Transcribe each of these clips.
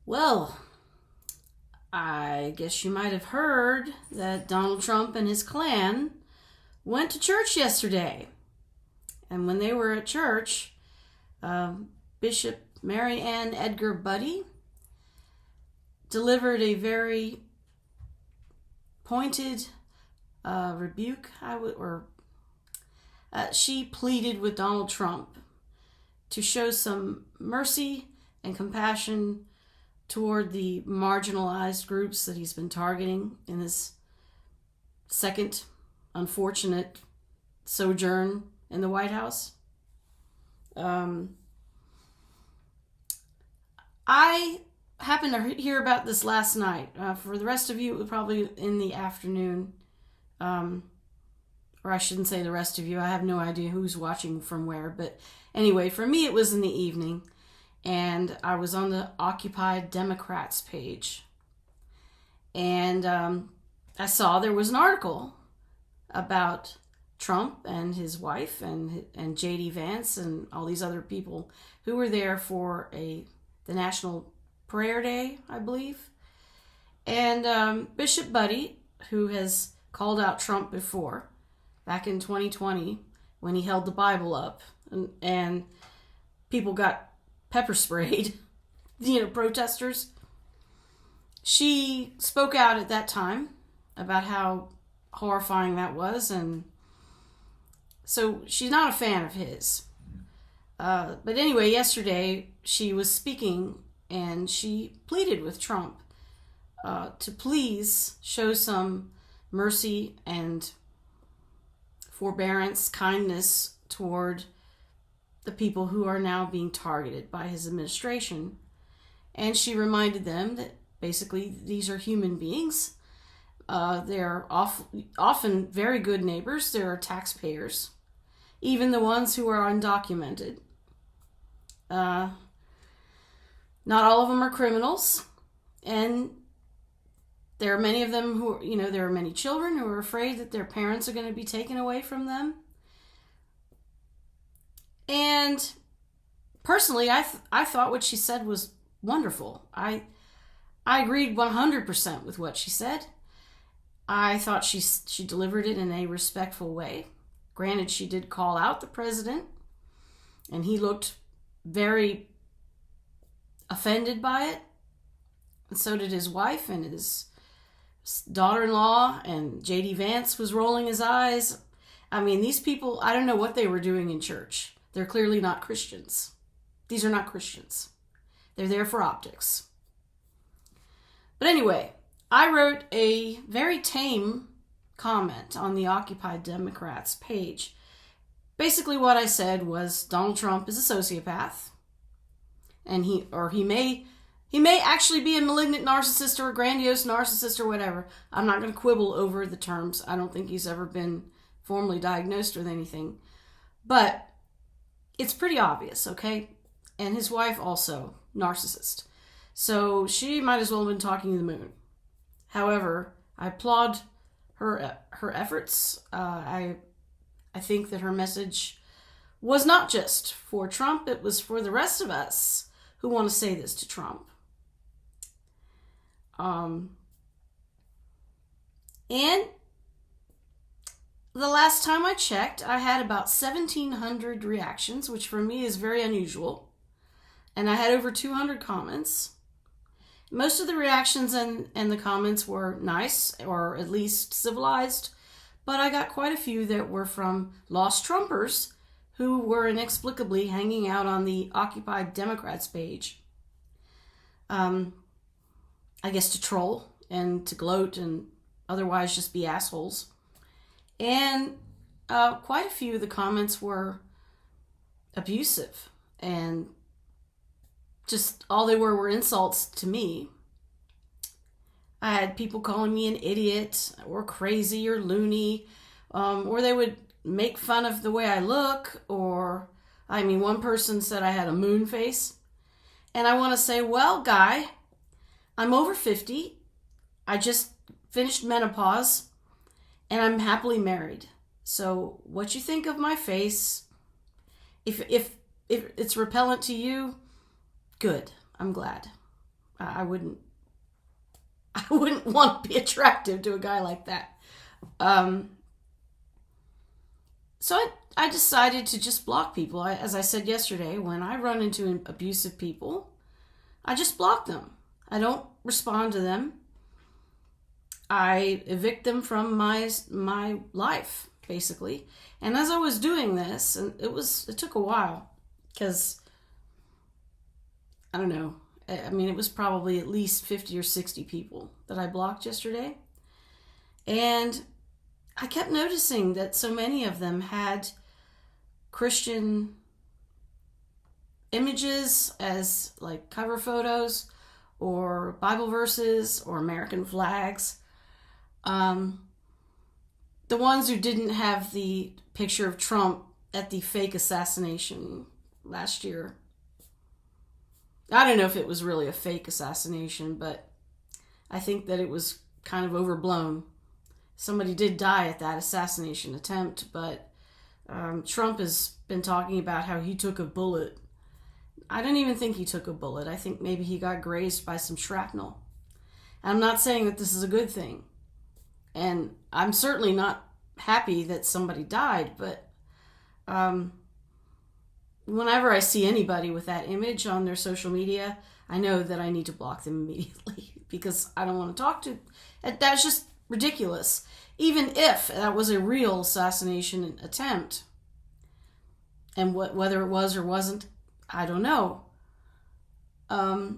Well, I guess you might have heard that Donald Trump and his clan went to church yesterday. And when they were at church, Bishop Mariann Edgar Budde delivered a very pointed rebuke. She pleaded with Donald Trump to show some mercy and compassion toward the marginalized groups that he's been targeting in this second unfortunate sojourn in the White House. I happened to hear about this last night. For the rest of you, it was probably in the afternoon. Or I shouldn't say the rest of you. I have no idea who's watching from where. But anyway, for me, it was in the evening. And I was on the Occupy Democrats page. And I saw there was an article about Trump and his wife and J.D. Vance and all these other people who were there for the National Prayer Day, I believe. And Bishop Budde, who has called out Trump before, back in 2020, when he held the Bible up and people got pepper sprayed, protesters. She spoke out at that time about how horrifying that was, and so she's not a fan of his. But anyway, yesterday she was speaking and she pleaded with Trump to please show some mercy and forbearance, kindness toward the people who are now being targeted by his administration. And she reminded them that basically these are human beings. They're often very good neighbors. They're taxpayers, even the ones who are undocumented. Not all of them are criminals. And there are many of them who, there are many children who are afraid that their parents are going to be taken away from them. And personally, I thought what she said was wonderful. I agreed 100% with what she said. I thought she delivered it in a respectful way. Granted, she did call out the president, and he looked very offended by it. And so did his wife and his daughter-in-law, and J.D. Vance was rolling his eyes. I mean, these people, I don't know what they were doing in church. They're clearly not Christians. These are not Christians. They're there for optics. But anyway, I wrote a very tame comment on the Occupy Democrats page. Basically what I said was Donald Trump is a sociopath. And he may actually be a malignant narcissist or a grandiose narcissist or whatever. I'm not going to quibble over the terms. I don't think he's ever been formally diagnosed with anything. But it's pretty obvious, okay? And his wife also, narcissist. So she might as well have been talking to the moon. However, I applaud her efforts. I think that her message was not just for Trump, it was for the rest of us who want to say this to Trump. And the last time I checked, I had about 1,700 reactions, which for me is very unusual. And I had over 200 comments. Most of the reactions and the comments were nice, or at least civilized. But I got quite a few that were from lost Trumpers who were inexplicably hanging out on the Occupy Democrats page. I guess to troll and to gloat and otherwise just be assholes. And quite a few of the comments were abusive, and just all they were insults to me. I had people calling me an idiot or crazy or loony, or they would make fun of the way I look, one person said I had a moon face. And I want to say, well, guy, I'm over 50. I just finished menopause. And I'm happily married. So what you think of my face, if it's repellent to you, good. I'm glad. I wouldn't I wouldn't want to be attractive to a guy like that. So I decided to just block people. As I said yesterday, when I run into abusive people, I just block them. I don't respond to them. I evict them from my life, basically. And as I was doing this, and it took a while, because I don't know. I mean, it was probably at least 50 or 60 people that I blocked yesterday. And I kept noticing that so many of them had Christian images as like cover photos, or Bible verses, or American flags. The ones who didn't have the picture of Trump at the fake assassination last year. I don't know if it was really a fake assassination, but I think that it was kind of overblown. Somebody did die at that assassination attempt, but Trump has been talking about how he took a bullet. I don't even think he took a bullet. I think maybe he got grazed by some shrapnel. And I'm not saying that this is a good thing. And I'm certainly not happy that somebody died, but whenever I see anybody with that image on their social media, I know that I need to block them immediately because I don't want to talk to. That's just ridiculous. Even if that was a real assassination attempt, and whether it was or wasn't, I don't know.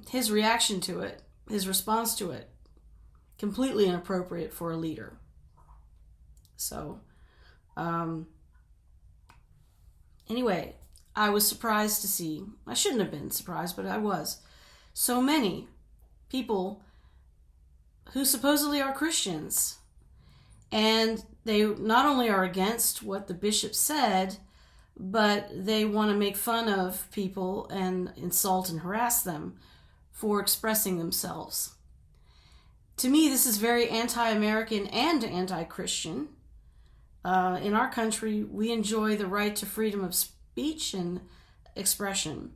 His reaction to it, his response to it, completely inappropriate for a leader. So, anyway, I was surprised to see, I shouldn't have been surprised, but I was, so many people who supposedly are Christians, and they not only are against what the bishop said, but they want to make fun of people and insult and harass them for expressing themselves. To me, this is very anti-American and anti-Christian. In our country, we enjoy the right to freedom of speech and expression.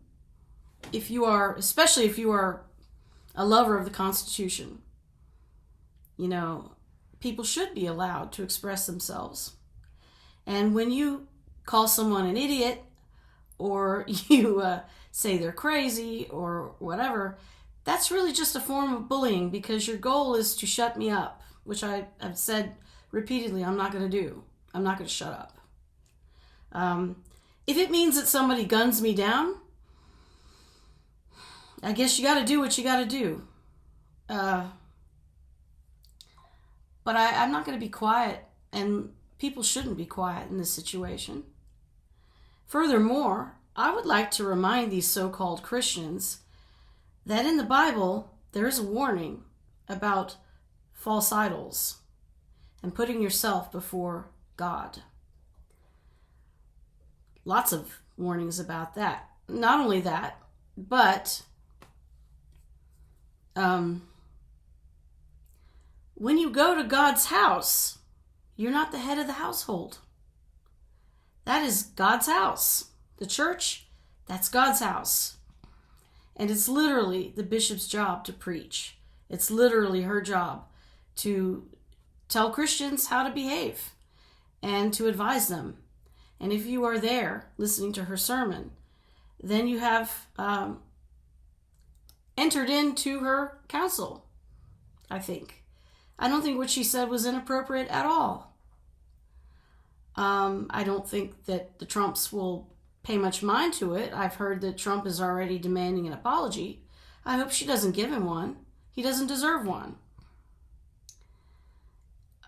Especially if you are a lover of the Constitution, people should be allowed to express themselves. And when you call someone an idiot, or you say they're crazy or whatever, that's really just a form of bullying, because your goal is to shut me up, which I have said repeatedly I'm not going to do. I'm not going to shut up. If it means that somebody guns me down, I guess you got to do what you got to do. But I'm not going to be quiet, and people shouldn't be quiet in this situation. Furthermore, I would like to remind these so-called Christians that in the Bible, there is a warning about false idols and putting yourself before God. Lots of warnings about that. Not only that, but when you go to God's house, you're not the head of the household. That is God's house. The church, that's God's house. And it's literally the bishop's job to preach. It's literally her job to tell Christians how to behave and to advise them. And if you are there listening to her sermon, then you have entered into her counsel, I think. I don't think what she said was inappropriate at all. I don't think that the Trumps will pay much mind to it. I've heard that Trump is already demanding an apology. I hope she doesn't give him one. He doesn't deserve one.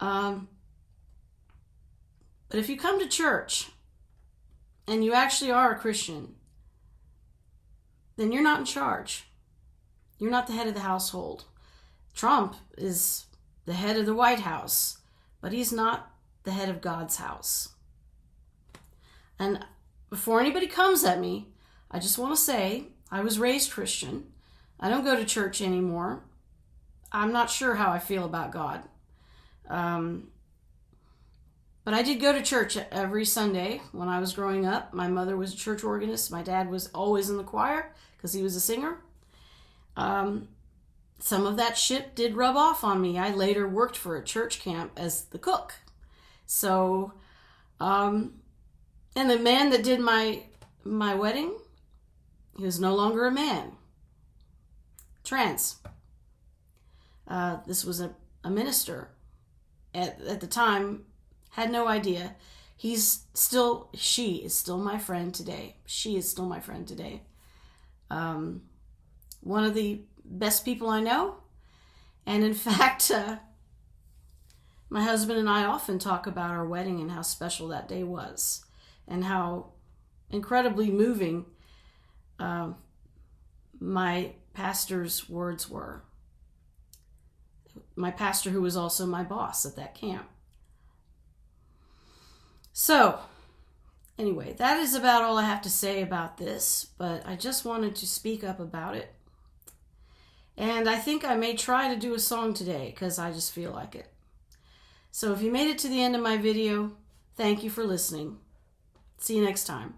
But if you come to church and you actually are a Christian, then you're not in charge. You're not the head of the household. Trump is the head of the White House, but he's not the head of God's house. And before anybody comes at me, I just want to say I was raised Christian. I don't go to church anymore. I'm not sure how I feel about God. But I did go to church every Sunday when I was growing up. My mother was a church organist. My dad was always in the choir because he was a singer. some of that shit did rub off on me. I later worked for a church camp as the cook. So, and the man that did my wedding, he was no longer a man. Trans. This was a minister. At the time, had no idea. She is still my friend today. She is still my friend today. One of the best people I know. And in fact, my husband and I often talk about our wedding and how special that day was and how incredibly moving my pastor's words were. My pastor, who was also my boss at that camp. So, anyway, that is about all I have to say about this, but I just wanted to speak up about it. And I think I may try to do a song today because I just feel like it. So if you made it to the end of my video, thank you for listening. See you next time.